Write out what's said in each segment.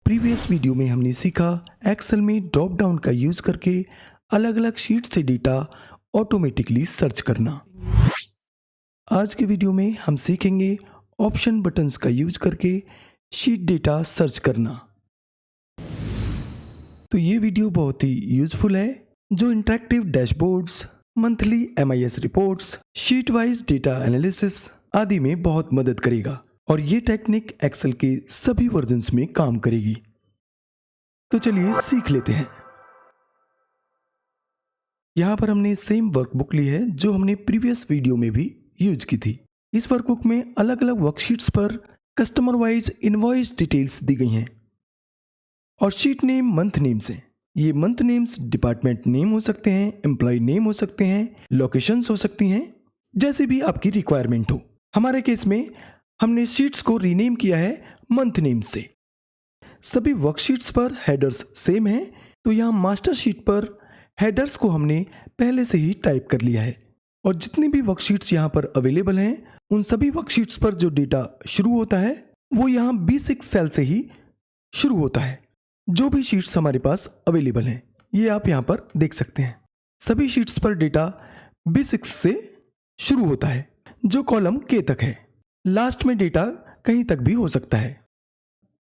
Previous video में हमने सीखा एक्सेल में ड्रॉप डाउन का यूज करके अलग अलग शीट से डेटा ऑटोमेटिकली सर्च करना। आज के वीडियो में हम सीखेंगे ऑप्शन बटन्स का यूज करके शीट डेटा सर्च करना। तो ये वीडियो बहुत ही यूजफुल है जो interactive dashboards, monthly MIS reports, sheet wise data analysis आदि में बहुत मदद करेगा और ये टेक्निक एक्सेल के सभी वर्जन्स में काम करेगी। तो चलिए सीख लेते हैं। यहाँ पर हमने सेम वर्कबुक ली है जो हमने प्रीवियस वीडियो में भी यूज की थी। इस वर्कबुक में अलग अलग वर्कशीट्स पर कस्टमर वाइज इनवॉइस डिटेल्स दी गई हैं और शीट नेम मंथ नेम्स हैं। ये मंथ नेम्स डिपार्टमेंट नेम हो सकते हैं, एम्प्लॉय नेम हो सकते हैं, लोकेशंस हो सकती हैं, जैसे भी आपकी रिक्वायरमेंट हो। हमारे केस में हमने शीट्स को रीनेम किया है मंथ नेम से। सभी वर्कशीट्स पर हेडर्स सेम हैं, तो यहाँ मास्टर शीट पर हेडर्स को हमने पहले से ही टाइप कर लिया है और जितनी भी वर्कशीट्स यहाँ पर अवेलेबल हैं उन सभी वर्कशीट्स पर जो डेटा शुरू होता है वो यहाँ B6 सेल से ही शुरू होता है। जो भी शीट्स हमारे पास अवेलेबल हैं ये आप यहाँ पर देख सकते हैं। सभी शीट्स पर डेटा B6 से शुरू होता है जो कॉलम K तक है। लास्ट में डेटा कहीं तक भी हो सकता है।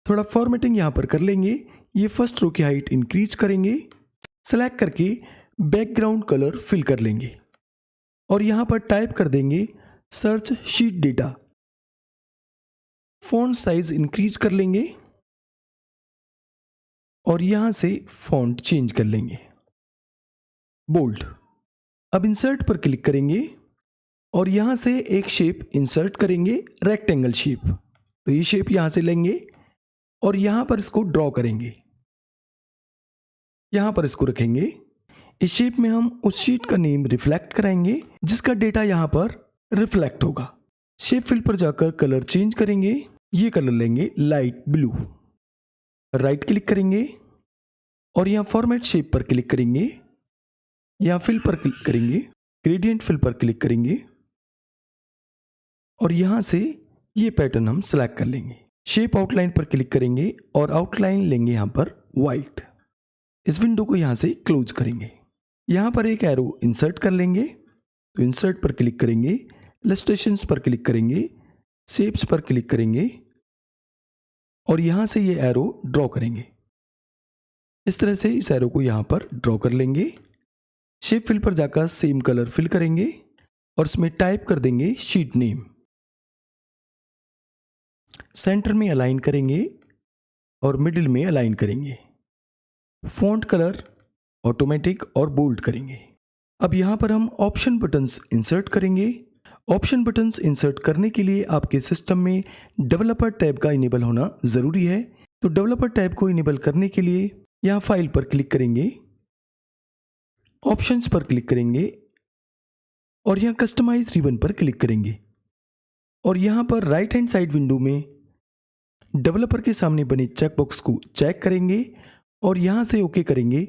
थोड़ा फॉर्मेटिंग यहाँ पर कर लेंगे। ये फर्स्ट रो की हाइट इंक्रीज करेंगे, सेलेक्ट करके बैकग्राउंड कलर फिल कर लेंगे और यहाँ पर टाइप कर देंगे search sheet data. Font size increase कर लेंगे और यहाँ से फॉन्ट चेंज कर लेंगे बोल्ड। अब इंसर्ट पर क्लिक करेंगे और यहाँ से एक शेप इंसर्ट करेंगे, रेक्टेंगल शेप। तो ये शेप यहाँ से लेंगे और यहाँ पर इसको ड्रॉ करेंगे, यहाँ पर इसको रखेंगे। इस शेप में हम उस शीट का नेम रिफ्लेक्ट कराएंगे जिसका डेटा यहाँ पर रिफ्लेक्ट होगा। शेप फिल पर जाकर कलर चेंज करेंगे, ये कलर लेंगे लाइट ब्लू। राइट क्लिक करेंगे और यहाँ फॉर्मेट शेप पर क्लिक करेंगे, यहाँ फिल पर क्लिक करेंगे, ग्रेडियंट फिल पर क्लिक करेंगे और यहाँ से ये पैटर्न हम सेलेक्ट कर लेंगे। शेप आउटलाइन पर क्लिक करेंगे और आउटलाइन लेंगे यहाँ पर वाइट। इस विंडो को यहाँ से क्लोज करेंगे। यहाँ पर एक एरो इंसर्ट कर लेंगे, तो इंसर्ट पर क्लिक करेंगे, इलस्ट्रेशंस पर क्लिक करेंगे, शेप्स पर क्लिक करेंगे और यहाँ से ये एरो ड्रॉ करेंगे। इस तरह से इस एरो को यहाँ पर ड्रॉ कर लेंगे। शेप फिल पर जाकर सेम कलर फिल करेंगे और इसमें टाइप कर देंगे शीट नेम। सेंटर में अलाइन करेंगे और मिडिल में अलाइन करेंगे। फॉन्ट कलर ऑटोमेटिक और बोल्ड करेंगे। अब यहाँ पर हम ऑप्शन बटन्स इंसर्ट करेंगे। ऑप्शन बटन्स इंसर्ट करने के लिए आपके सिस्टम में डेवलपर टैब का इनेबल होना ज़रूरी है। तो डेवलपर टैब को इनेबल करने के लिए यहाँ फाइल पर क्लिक करेंगे, ऑप्शंस पर क्लिक करेंगे और यहाँ कस्टमाइज रिबन पर क्लिक करेंगे और यहाँ पर राइट हैंड साइड विंडो में डेवलपर के सामने बने चेकबॉक्स को चेक करेंगे और यहाँ से ओके करेंगे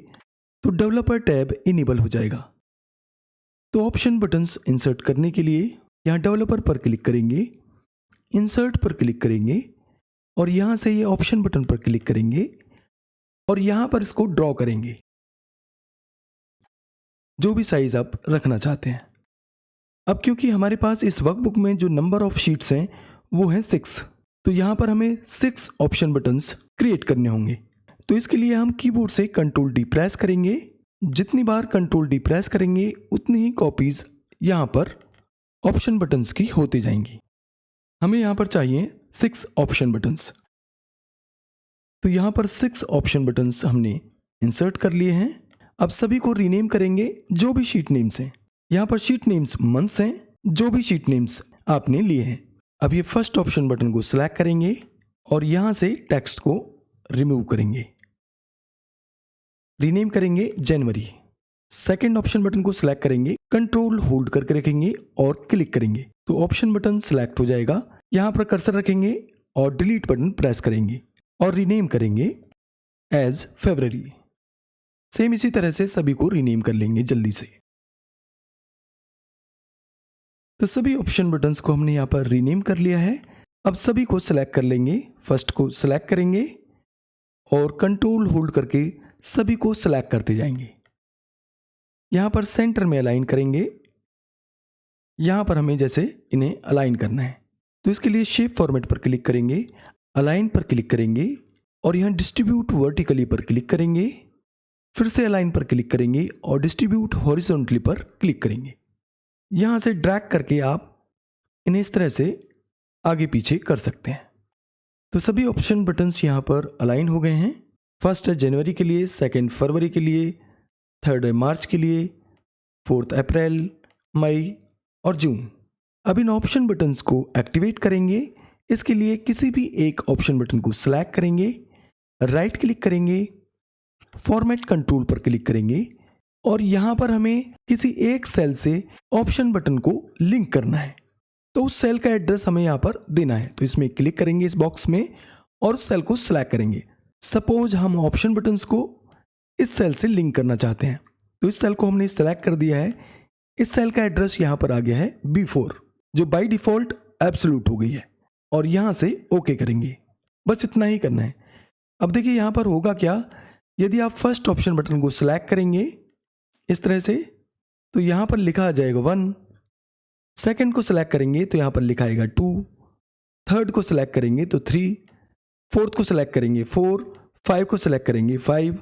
तो डेवलपर टैब इनेबल हो जाएगा। तो ऑप्शन बटन्स इंसर्ट करने के लिए यहाँ डेवलपर पर क्लिक करेंगे, इंसर्ट पर क्लिक करेंगे और यहाँ से ये ऑप्शन बटन पर क्लिक करेंगे और यहाँ पर इसको ड्रॉ करेंगे जो भी साइज आप रखना चाहते हैं। अब क्योंकि हमारे पास इस वर्कबुक में जो नंबर ऑफ शीट्स हैं वो हैं 6, तो यहाँ पर हमें 6 ऑप्शन बटन्स क्रिएट करने होंगे। तो इसके लिए हम कीबोर्ड से कंट्रोल डी प्रेस करेंगे। जितनी बार कंट्रोल डी प्रेस करेंगे उतनी ही कॉपीज यहाँ पर ऑप्शन बटन्स की होती जाएंगी। हमें यहाँ पर चाहिए 6 ऑप्शन बटन्स। तो यहाँ पर 6 ऑप्शन बटन्स हमने इंसर्ट कर लिए हैं। अब सभी को रीनेम करेंगे जो भी शीट नेम्स हैं। यहाँ पर शीट नेम्स मंथ्स हैं, जो भी शीट नेम्स आपने लिए हैं। अब ये फर्स्ट ऑप्शन बटन को सिलेक्ट करेंगे और यहाँ से टेक्स्ट को रिमूव करेंगे, रीनेम करेंगे जनवरी। सेकंड ऑप्शन बटन को सिलेक्ट करेंगे, कंट्रोल होल्ड करके रखेंगे और क्लिक करेंगे तो ऑप्शन बटन सिलेक्ट हो जाएगा। यहाँ पर कर्सर रखेंगे और डिलीट बटन प्रेस करेंगे और रीनेम करेंगे एज फरवरी। सेम इसी तरह से सभी को रीनेम कर लेंगे जल्दी से। तो सभी ऑप्शन बटन्स को हमने यहाँ पर रीनेम कर लिया है। अब सभी को सिलेक्ट कर लेंगे। फर्स्ट को सिलेक्ट करेंगे और कंट्रोल होल्ड करके सभी को सेलेक्ट करते जाएंगे। यहाँ पर सेंटर में अलाइन करेंगे। यहाँ पर हमें जैसे इन्हें अलाइन करना है, तो इसके लिए शेप फॉर्मेट पर क्लिक करेंगे, अलाइन पर क्लिक करेंगे और यहाँ डिस्ट्रीब्यूट वर्टिकली पर क्लिक करेंगे। फिर से अलाइन पर क्लिक करेंगे और डिस्ट्रीब्यूट हॉरिजॉन्टली पर क्लिक करेंगे। यहाँ से ड्रैग करके आप इन्हें इस तरह से आगे पीछे कर सकते हैं। तो सभी ऑप्शन बटन्स यहाँ पर अलाइन हो गए हैं। फर्स्ट है जनवरी के लिए, सेकेंड फरवरी के लिए, थर्ड है मार्च के लिए, फोर्थ अप्रैल, मई और जून। अब इन ऑप्शन बटन्स को एक्टिवेट करेंगे। इसके लिए किसी भी एक ऑप्शन बटन को सिलेक्ट करेंगे, राइट क्लिक करेंगे, फॉर्मेट कंट्रोल पर क्लिक करेंगे और यहाँ पर हमें किसी एक सेल से ऑप्शन बटन को लिंक करना है। तो उस सेल का एड्रेस हमें यहाँ पर देना है। तो इसमें क्लिक करेंगे इस बॉक्स में और सेल को सिलेक्ट करेंगे। सपोज हम ऑप्शन बटन्स को इस सेल से लिंक करना चाहते हैं, तो इस सेल को हमने सिलेक्ट कर दिया है। इस सेल का एड्रेस यहाँ पर आ गया है B4, जो बाय डिफॉल्ट एब्सोल्यूट हो गई है और यहाँ से ओके करेंगे। बस इतना ही करना है। अब देखिए यहाँ पर होगा क्या, यदि आप फर्स्ट ऑप्शन बटन को सिलेक्ट करेंगे इस तरह से, तो यहाँ पर लिखा आ जाएगा 1, सेकंड को सिलेक्ट करेंगे तो यहाँ पर लिखा आएगा 2, थर्ड को सिलेक्ट करेंगे तो 3, फोर्थ को सिलेक्ट करेंगे 4, 5 को सिलेक्ट करेंगे 5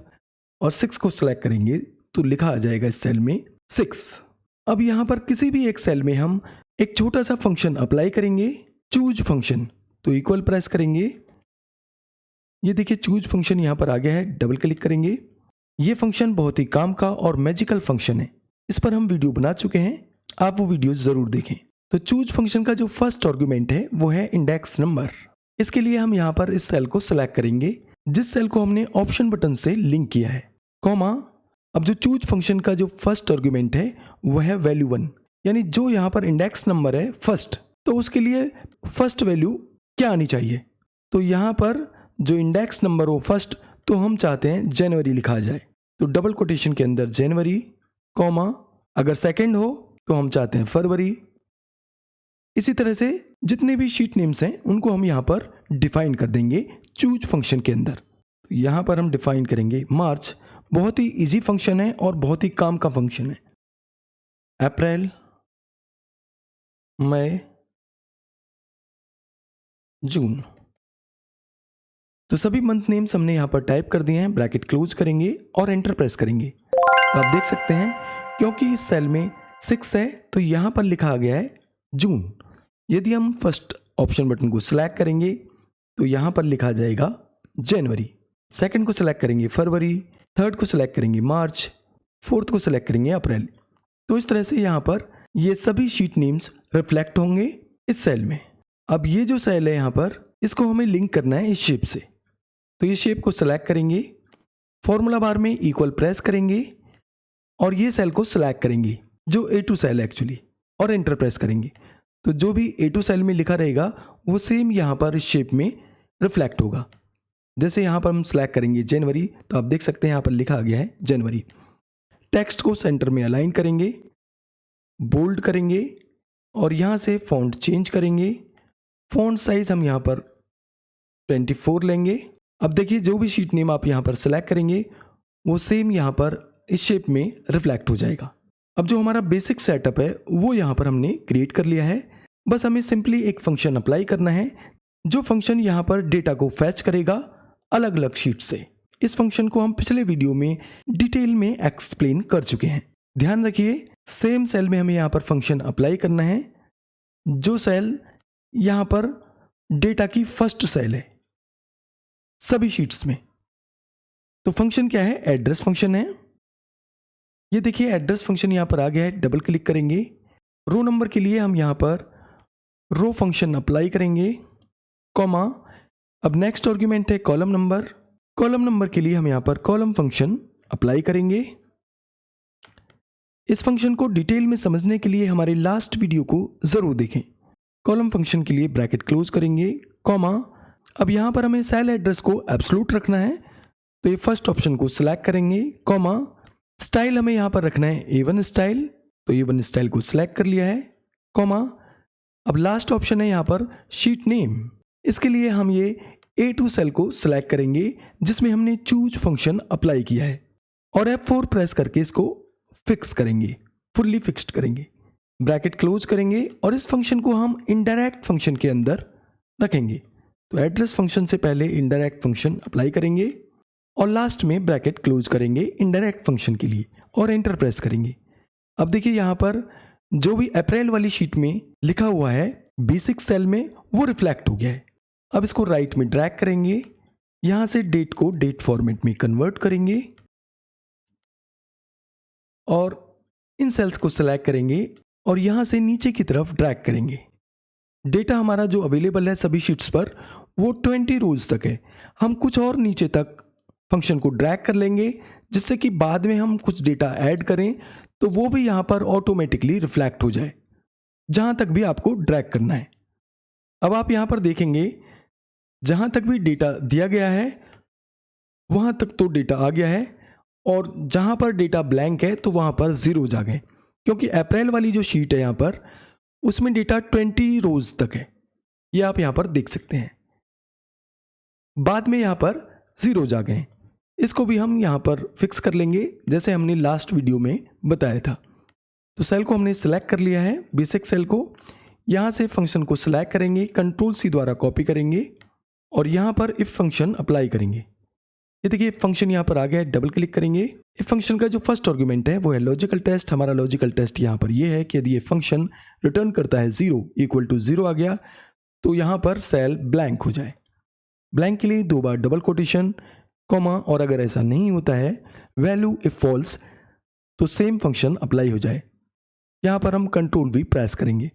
और 6 को सिलेक्ट करेंगे तो लिखा आ जाएगा इस सेल में 6। अब यहाँ पर किसी भी एक सेल में हम एक छोटा सा फंक्शन अप्लाई करेंगे, चूज फंक्शन। तो इक्वल प्रेस करेंगे, ये देखिए चूज फंक्शन यहाँ पर आ गया है, डबल क्लिक करेंगे। ये फंक्शन बहुत ही काम का और मैजिकल फंक्शन है, इस पर हम वीडियो बना चुके हैं, आप वो वीडियो जरूर देखें। तो चूज फंक्शन का जो फर्स्ट आर्गुमेंट है वो है इंडेक्स नंबर। इसके लिए हम यहाँ पर इस सेल को सिलेक्ट करेंगे जिस सेल को हमने ऑप्शन बटन से लिंक किया है, कॉमा। अब जो चूज फंक्शन का जो फर्स्ट आर्गुमेंट है वह है वैल्यू 1, यानी जो यहाँ पर इंडेक्स नंबर है फर्स्ट, तो उसके लिए फर्स्ट वैल्यू क्या आनी चाहिए। तो यहाँ पर जो इंडेक्स नंबर हो फर्स्ट, तो हम चाहते हैं जनवरी लिखा जाए, तो डबल कोटेशन के अंदर जनवरी, कॉमा। अगर सेकंड हो तो हम चाहते हैं फरवरी। इसी तरह से जितने भी शीट नेम्स हैं उनको हम यहाँ पर डिफाइन कर देंगे चूज फंक्शन के अंदर। तो यहाँ पर हम डिफाइन करेंगे मार्च, बहुत ही इजी फंक्शन है और बहुत ही काम का फंक्शन है। अप्रैल, मई, जून। तो सभी मंथ नेम्स हमने यहाँ पर टाइप कर दिए हैं, ब्रैकेट क्लोज करेंगे और एंटर प्रेस करेंगे। तो आप देख सकते हैं क्योंकि इस सेल में 6 है तो यहाँ पर लिखा आ गया है जून। यदि हम फर्स्ट ऑप्शन बटन को सिलेक्ट करेंगे तो यहाँ पर लिखा जाएगा जनवरी, सेकंड को सिलेक्ट करेंगे फरवरी, थर्ड को सिलेक्ट करेंगे मार्च, फोर्थ को सिलेक्ट करेंगे अप्रैल। तो इस तरह से यहाँ पर ये सभी शीट नेम्स रिफ्लेक्ट होंगे इस सेल में। अब ये जो सेल है यहाँ पर, इसको हमें लिंक करना है इस शेप से। तो ये शेप को सिलेक्ट करेंगे, फॉर्मूला बार में इक्वल प्रेस करेंगे और ये सेल को सिलेक्ट करेंगे जो A2 सेल है एक्चुअली, और एंटर प्रेस करेंगे। तो जो भी A2 सेल में लिखा रहेगा वो सेम यहाँ पर इस शेप में रिफ्लेक्ट होगा। जैसे यहाँ पर हम सिलेक्ट करेंगे जनवरी, तो आप देख सकते हैं यहाँ पर लिखा आ गया है जनवरी। टेक्स्ट को सेंटर में अलाइन करेंगे, बोल्ड करेंगे और यहाँ से फॉन्ट चेंज करेंगे। फॉन्ट साइज हम यहाँ पर 24 लेंगे। अब देखिए जो भी शीट नेम आप यहाँ पर सिलेक्ट करेंगे वो सेम यहाँ पर इस शेप में रिफ्लेक्ट हो जाएगा। अब जो हमारा बेसिक सेटअप है वो यहाँ पर हमने क्रिएट कर लिया है। बस हमें सिंपली एक फंक्शन अप्लाई करना है, जो फंक्शन यहाँ पर डेटा को फैच करेगा अलग अलग शीट से। इस फंक्शन को हम पिछले वीडियो में डिटेल में एक्सप्लेन कर चुके हैं। ध्यान रखिए सेम सेल में हमें यहाँ पर फंक्शन अप्लाई करना है, जो सेल यहाँ पर डेटा की फर्स्ट सेल है सभी शीट्स में। तो फंक्शन क्या है, एड्रेस फंक्शन है। ये देखिए एड्रेस फंक्शन यहाँ पर आ गया है, डबल क्लिक करेंगे। रो नंबर के लिए हम यहाँ पर रो फंक्शन अप्लाई करेंगे, कॉमा। अब नेक्स्ट आर्गुमेंट है कॉलम नंबर। कॉलम नंबर के लिए हम यहाँ पर कॉलम फंक्शन अप्लाई करेंगे। इस फंक्शन को डिटेल में समझने के लिए हमारे लास्ट वीडियो को जरूर देखें। कॉलम फंक्शन के लिए ब्रैकेट क्लोज करेंगे, कॉमा। अब यहाँ पर हमें सेल एड्रेस को एब्सोल्यूट रखना है, तो ये फर्स्ट ऑप्शन को सिलेक्ट करेंगे, कॉमा। स्टाइल हमें यहाँ पर रखना है A1 स्टाइल, तो A1 स्टाइल को सिलेक्ट कर लिया है, कॉमा। अब लास्ट ऑप्शन है यहाँ पर शीट नेम। इसके लिए हम ये A2 सेल को सिलेक्ट करेंगे जिसमें हमने चूज फंक्शन अप्लाई किया है और F4 प्रेस करके इसको फिक्स करेंगे, फुल्ली फिक्स्ड करेंगे। ब्रैकेट क्लोज करेंगे और इस फंक्शन को हम इनडायरेक्ट फंक्शन के अंदर रखेंगे। तो एड्रेस फंक्शन से पहले इनडायरेक्ट फंक्शन अप्लाई करेंगे और लास्ट में ब्रैकेट क्लोज करेंगे इनडायरेक्ट फंक्शन के लिए और एंटर प्रेस करेंगे। अब देखिए यहाँ पर जो भी अप्रैल वाली शीट में लिखा हुआ है B6 सेल में वो रिफ्लेक्ट हो गया है। अब इसको राइट में ड्रैग करेंगे, यहाँ से डेट को डेट फॉर्मेट में कन्वर्ट करेंगे और इन सेल्स को सिलेक्ट करेंगे और यहाँ से नीचे की तरफ ड्रैग करेंगे। डेटा हमारा जो अवेलेबल है सभी शीट्स पर वो 20 रोज तक है। हम कुछ और नीचे तक फंक्शन को ड्रैग कर लेंगे जिससे कि बाद में हम कुछ डेटा ऐड करें तो वो भी यहाँ पर ऑटोमेटिकली रिफ्लेक्ट हो जाए, जहाँ तक भी आपको ड्रैग करना है। अब आप यहाँ पर देखेंगे जहाँ तक भी डेटा दिया गया है वहाँ तक तो डेटा आ गया है और जहाँ पर डेटा ब्लैंक है तो वहाँ पर जीरोज आ गए, क्योंकि अप्रैल वाली जो शीट है यहाँ पर उसमें डेटा 20 रोज तक है, ये आप यहाँ पर देख सकते हैं। बाद में यहाँ पर जीरोज आ गए, इसको भी हम यहाँ पर फिक्स कर लेंगे जैसे हमने लास्ट वीडियो में बताया था। तो सेल को हमने सिलेक्ट कर लिया है, B6 सेल को। यहाँ से फंक्शन को सिलेक्ट करेंगे, Ctrl+C द्वारा कॉपी करेंगे और यहाँ पर इफ फंक्शन अप्लाई करेंगे। ये देखिए फंक्शन यहाँ पर आ गया है, डबल क्लिक करेंगे। इफ फंक्शन का जो फर्स्ट आर्गुमेंट है वो है लॉजिकल टेस्ट। हमारा लॉजिकल टेस्ट यहाँ पर ये है कि यदि ये फंक्शन रिटर्न करता है 0 इक्वल टू 0 आ गया तो यहाँ पर सेल ब्लैंक हो जाए। ब्लैंक के लिए 2 बार डबल कोटेशन कॉमा, और अगर ऐसा नहीं होता है वैल्यू इफ फॉल्स तो सेम फंक्शन अप्लाई हो जाए। यहाँ पर हम Ctrl+V प्रेस करेंगे,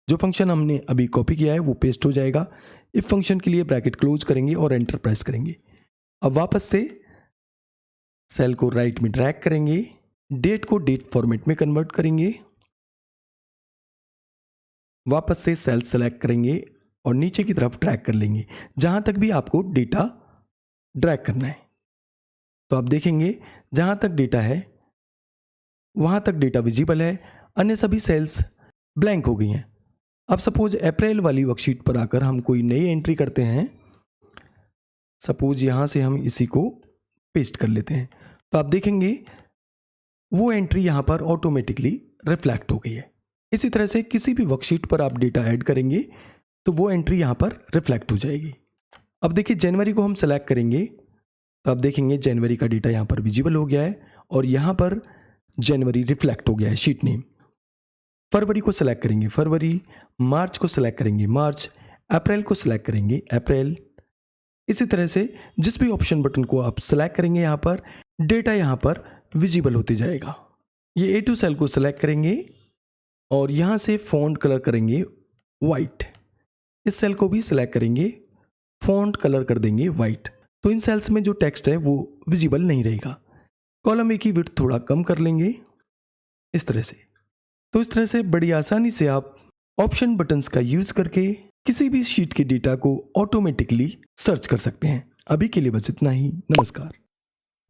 जो फंक्शन हमने अभी कॉपी किया है वो पेस्ट हो जाएगा। इफ फंक्शन के लिए ब्रैकेट क्लोज करेंगे और एंटर प्रेस करेंगे। अब वापस से सेल को राइट में ड्रैग करेंगे, डेट को डेट फॉर्मेट में कन्वर्ट करेंगे, वापस से सेल सेलेक्ट करेंगे और नीचे की तरफ ड्रैग कर लेंगे जहां तक भी आपको डेटा ड्रैग करना है। तो आप देखेंगे जहां तक डेटा है वहां तक डेटा विजिबल है, अन्य सभी सेल्स ब्लैंक हो गई हैं। अब सपोज अप्रैल वाली वर्कशीट पर आकर हम कोई नई एंट्री करते हैं। सपोज यहाँ से हम इसी को पेस्ट कर लेते हैं तो आप देखेंगे वो एंट्री यहाँ पर ऑटोमेटिकली रिफ्लेक्ट हो गई है। इसी तरह से किसी भी वर्कशीट पर आप डेटा ऐड करेंगे तो वो एंट्री यहाँ पर रिफ्लेक्ट हो जाएगी। अब देखिए जनवरी को हम सेलेक्ट करेंगे तो आप देखेंगे जनवरी का डेटा यहाँ पर विजिबल हो गया है और यहाँ पर जनवरी रिफ्लेक्ट हो गया है शीट नेम। फरवरी को सेलेक्ट करेंगे फरवरी, मार्च को सेलेक्ट करेंगे मार्च, अप्रैल को सेलेक्ट करेंगे अप्रैल। इसी तरह से जिस भी ऑप्शन बटन को आप सेलेक्ट करेंगे यहाँ पर डेटा यहाँ पर विजिबल होते जाएगा। ये A2 सेल को सेलेक्ट करेंगे और यहाँ से फॉन्ट कलर करेंगे वाइट। इस सेल को भी सेलेक्ट करेंगे, फॉन्ट कलर कर देंगे वाइट। तो इन सेल्स में जो टेक्स्ट है वो विजिबल नहीं रहेगा। कॉलम ए की विड्थ थोड़ा कम कर लेंगे इस तरह से। तो इस तरह से बड़ी आसानी से आप ऑप्शन बटन्स का यूज करके किसी भी शीट के डेटा को ऑटोमेटिकली सर्च कर सकते हैं। अभी के लिए बस इतना ही। नमस्कार।